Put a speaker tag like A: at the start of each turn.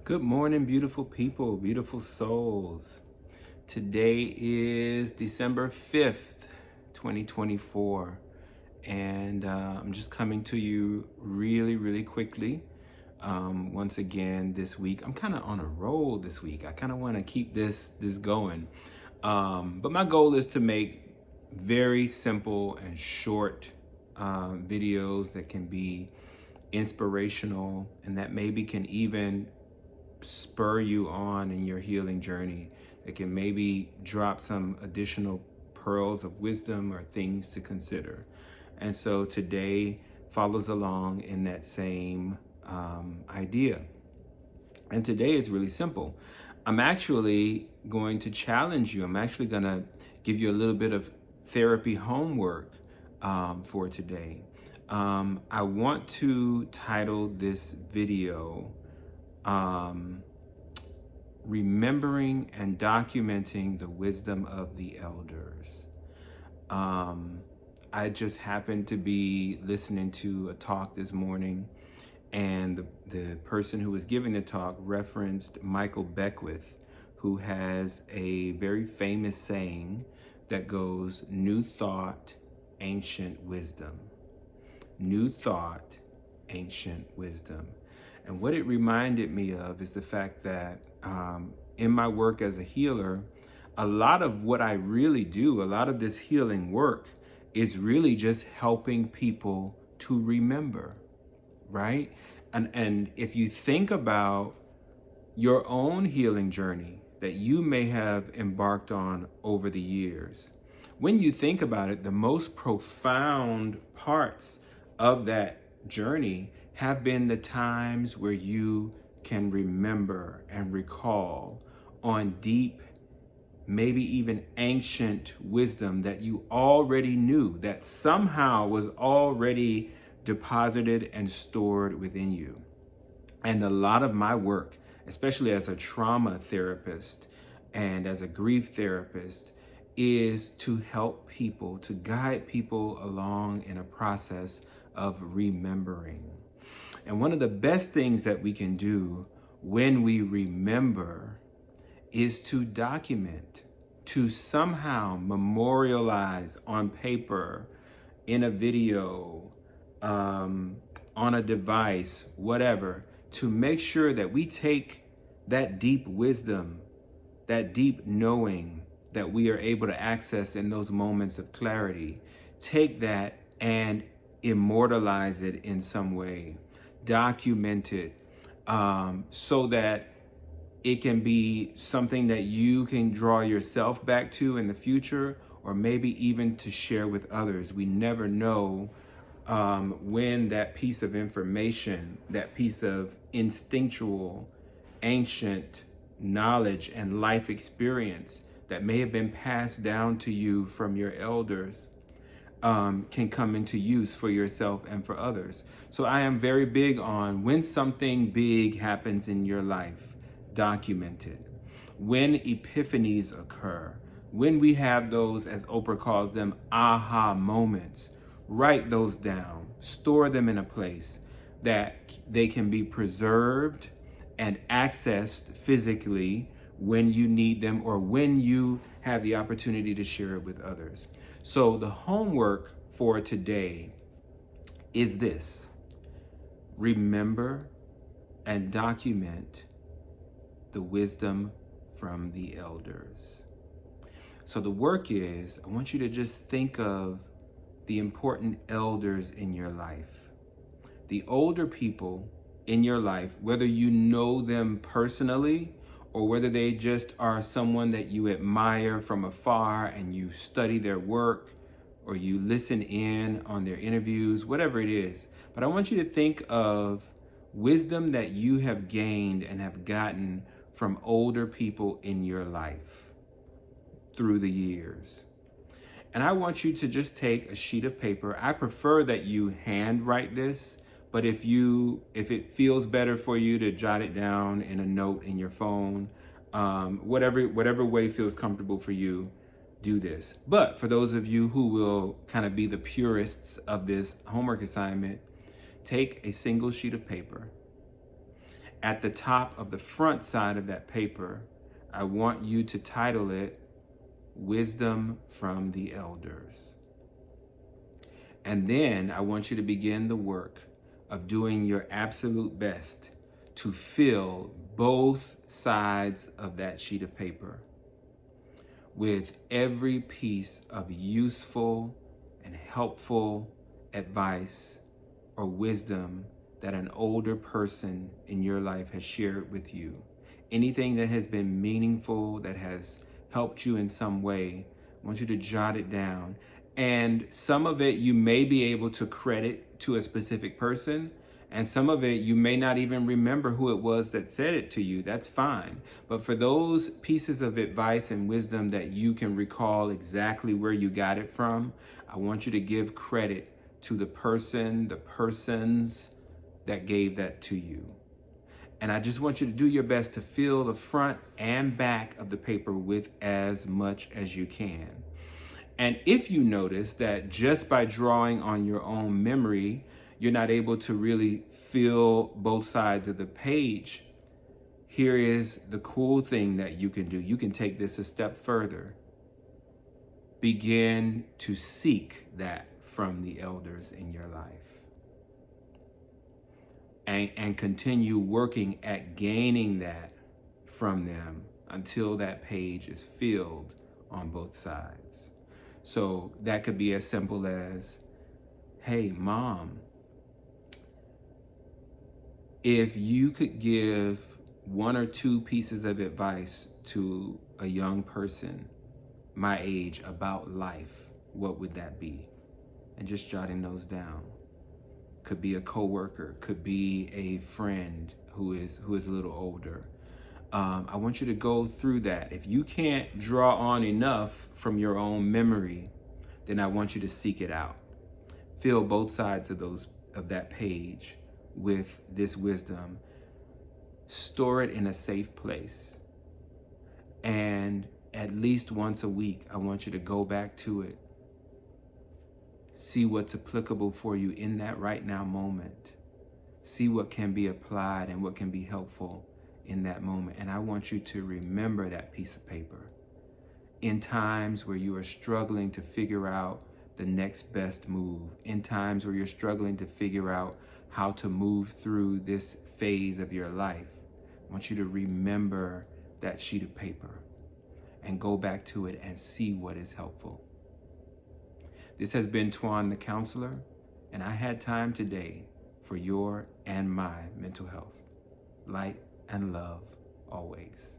A: Good morning, beautiful people, beautiful souls. Today is December 5th, 2024, and I'm just coming to you really quickly. Once again, this week, I'm kind of on a roll this week. I kind of want to keep this going. But my goal is to make very simple and short videos that can be inspirational and that maybe can even spur you on in your healing journey, that can maybe drop some additional pearls of wisdom or things to consider. And so today follows along in that same idea. And today is really simple. I'm actually going to challenge you. I'm actually going to give you a little bit of therapy homework for today. I want to title this video remembering and documenting the wisdom of the elders. I just happened to be listening to a talk this morning, and the person who was giving the talk referenced Michael Beckwith, who has a very famous saying that goes, "New thought, ancient wisdom." New thought, ancient wisdom. And what it reminded me of is the fact that in my work as a healer, a lot of what I really do, a lot of this healing work is really just helping people to remember, right? And if you think about your own healing journey that you may have embarked on over the years, when you think about it, the most profound parts of that journey have been the times where you can remember and recall on deep, maybe even ancient wisdom that you already knew, that somehow was already deposited and stored within you. And a lot of my work, especially as a trauma therapist and as a grief therapist, is to help people, to guide people along in a process of remembering. And one of the best things that we can do when we remember is to document, to somehow memorialize on paper, in a video, on a device, whatever, to make sure that we take that deep wisdom, that deep knowing that we are able to access in those moments of clarity, take that and immortalize it in some way, document it, so that it can be something that you can draw yourself back to in the future, or maybe even to share with others. We never know when that piece of information, that piece of instinctual, ancient knowledge and life experience that may have been passed down to you from your elders can come into use for yourself and for others. So I am very big on, when something big happens in your life, document it. When epiphanies occur, when we have those, as Oprah calls them, aha moments, write those down, store them in a place that they can be preserved and accessed physically when you need them, or when you have the opportunity to share it with others. So the homework for today is this: remember and document the wisdom from the elders. So the work is, I want you to just think of the important elders in your life, the older people in your life, whether you know them personally or whether they just are someone that you admire from afar and you study their work or you listen in on their interviews, whatever it is. But I want you to think of wisdom that you have gained and have gotten from older people in your life through the years. And I want you to just take a sheet of paper. I prefer that you handwrite this, but if it feels better for you to jot it down in a note in your phone, whatever way feels comfortable for you, do this. But for those of you who will kind of be the purists of this homework assignment, take a single sheet of paper At the top of the front side of that paper, I want you to title it Wisdom from the Elders. And then I want you to begin the work of doing your absolute best to fill both sides of that sheet of paper with every piece of useful and helpful advice or wisdom that an older person in your life has shared with you. Anything that has been meaningful, that has helped you in some way, I want you to jot it down. And some of it you may be able to credit to a specific person, and some of it you may not even remember who it was that said it to you. That's fine. But for those pieces of advice and wisdom that you can recall exactly where you got it from, I want you to give credit to the person, the persons that gave that to you. And I just want you to do your best to fill the front and back of the paper with as much as you can. And if you notice that just by drawing on your own memory, you're not able to really fill both sides of the page, here is the cool thing that you can do. You can take this a step further. Begin to seek that from the elders in your life. And continue working at gaining that from them until that page is filled on both sides. So that could be as simple as, hey, Mom, if you could give one or two pieces of advice to a young person my age about life, what would that be? And just jotting those down. Could be a coworker, could be a friend who is a little older. I want you to go through that. If you can't draw on enough from your own memory, then I want you to seek it out. Fill both sides of that page with this wisdom. Store it in a safe place. And at least once a week, I want you to go back to it. See what's applicable for you in that right now moment. See what can be applied and what can be helpful in that moment. And I want you to remember that piece of paper. In times where you are struggling to figure out the next best move, in times where you're struggling to figure out how to move through this phase of your life, I want you to remember that sheet of paper and go back to it and see what is helpful. This has been Twan the Counselor, and I had time today for your and my mental health. Light and love always.